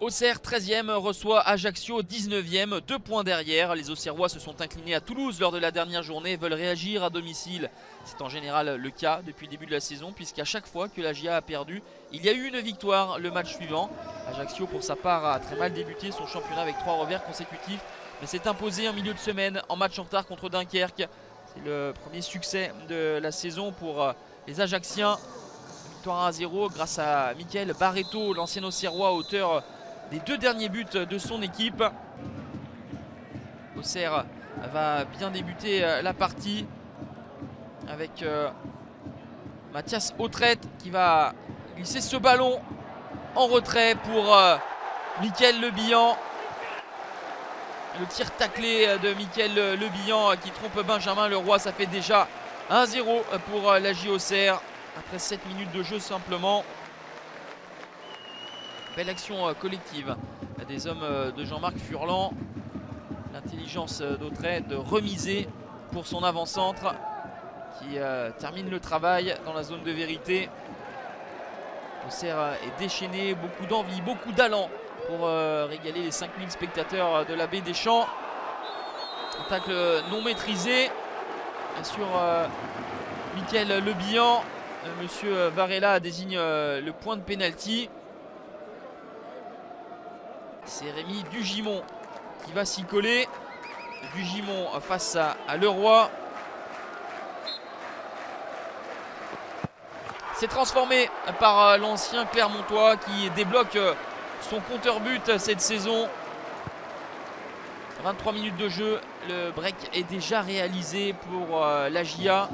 Auxerre 13e reçoit Ajaccio 19e, 2 points derrière. Les Auxerrois se sont inclinés à Toulouse lors de la dernière journée et veulent réagir à domicile. C'est en général le cas depuis le début de la saison, puisqu'à chaque fois que la GIA a perdu, il y a eu une victoire le match suivant. Ajaccio pour sa part a très mal débuté son championnat avec 3 revers consécutifs, mais s'est imposé en milieu de semaine en match en retard contre Dunkerque. C'est le premier succès de la saison pour les Ajacciens. Victoire 1-0 grâce à Mickaël Barreto, l'ancien Auxerrois, auteur des 2 derniers buts de son équipe. Auxerre va bien débuter la partie avec Mathias Autrette qui va glisser ce ballon en retrait pour Mickaël Lebihan. Le tir taclé de Mickaël Lebihan qui trompe Benjamin Leroy. Ça fait déjà 1-0 pour la GIA Auxerre après 7 minutes de jeu simplement. Belle action collective des hommes de Jean-Marc Furlan. L'intelligence d'Autrette de remiser pour son avant-centre qui termine le travail dans la zone de vérité. Auxerre est déchaîné, beaucoup d'envie, beaucoup d'allant pour régaler les 5000 spectateurs de la baie des Champs. Un tacle non maîtrisé sur Mickaël Lebihan. Monsieur Varela désigne le point de pénalty. C'est Rémi Dugimon qui va s'y coller. Dugimon face à Leroy. C'est transformé par l'ancien Clermontois qui débloque son compteur but cette saison. 23 minutes de jeu, le break est déjà réalisé pour la GIA.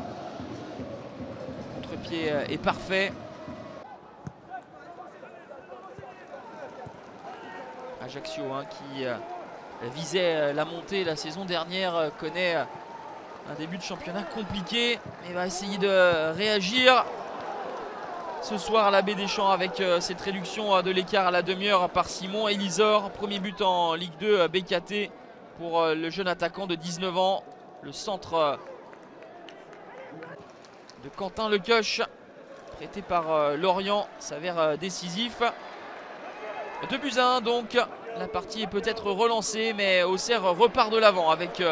Le contre-pied est parfait. Ajaccio qui visait la montée la saison dernière connaît un début de championnat compliqué mais va essayer de réagir ce soir à la baie des Champs avec cette réduction de l'écart à la demi-heure par Simon Elisor. Premier but en Ligue 2 BKT pour le jeune attaquant de 19 ans. Le centre de Quentin Lecoeuf prêté par Lorient s'avère décisif. 2-1 donc, la partie est peut-être relancée mais Auxerre repart de l'avant avec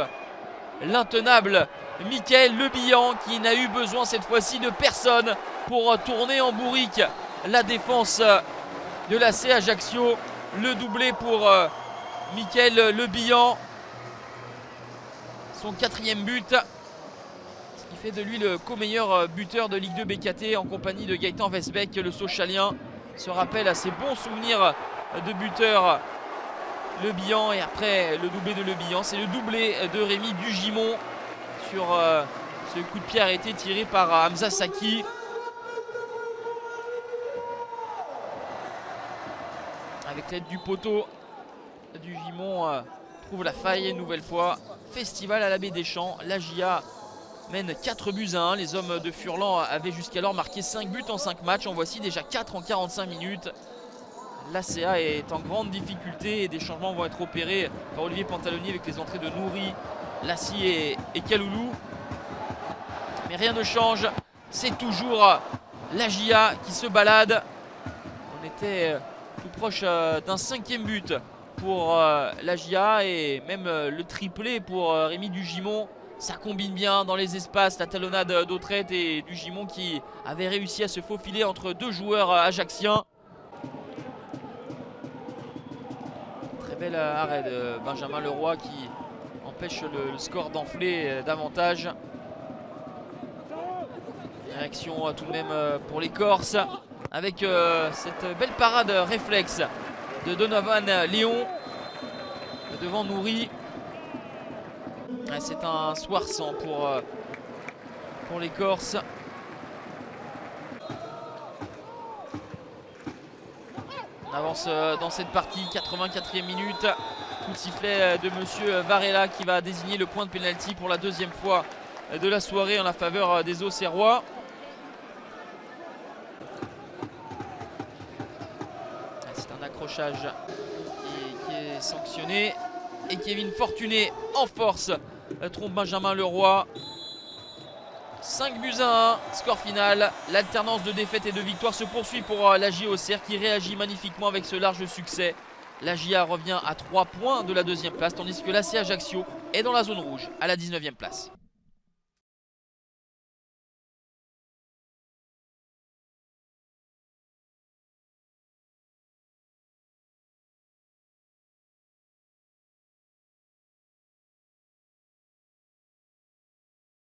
l'intenable Mickaël Lebihan qui n'a eu besoin cette fois-ci de personne pour tourner en bourrique la défense de l'AC Ajaccio. Le doublé pour Mickaël Lebihan, son 4e but, ce qui fait de lui le co-meilleur buteur de Ligue 2 BKT en compagnie de Gaëtan Westbeck. Le Sochалien se rappelle à ses bons souvenirs de buteur Lebihan et après le doublé de Lebihan, c'est le doublé de Rémi Dugimon sur ce coup de pied arrêté tiré par Hamza Saki. Avec l'aide du poteau, Dugimon trouve la faille une nouvelle fois. Festival à la baie des Champs, la GIA mène 4-1. Les hommes de Furlan avaient jusqu'alors marqué 5 buts en 5 matchs. En voici déjà 4 en 45 minutes. L'ACA est en grande difficulté et des changements vont être opérés par Olivier Pantaloni avec les entrées de Nouri, Lassi et Kaloulou. Mais rien ne change, c'est toujours la GIA qui se balade. On était tout proche d'un 5e but pour la GIA et même le triplé pour Rémi Dugimon. Ça combine bien dans les espaces, la talonnade d'Autrette et Dugimon qui avait réussi à se faufiler entre 2 joueurs ajacciens. Bel arrêt de Benjamin Leroy qui empêche le score d'enfler davantage. Réaction tout de même pour les Corses avec cette belle parade réflexe de Donovan Léon devant Nouri. C'est un soir sans pour les Corses. On avance dans cette partie, 84e minute. Coup de sifflet de monsieur Varela qui va désigner le point de pénalty pour la 2e fois de la soirée en la faveur des Auxerrois. C'est un accrochage qui est sanctionné. Et Kevin Fortuné en force trompe Benjamin Leroy. 5-1, score final. L'alternance de défaites et de victoires se poursuit pour la GIA Auxerre qui réagit magnifiquement avec ce large succès La GIA revient à 3 points de la deuxième place, tandis que l'AC Ajaccio est dans la zone rouge à la 19e place.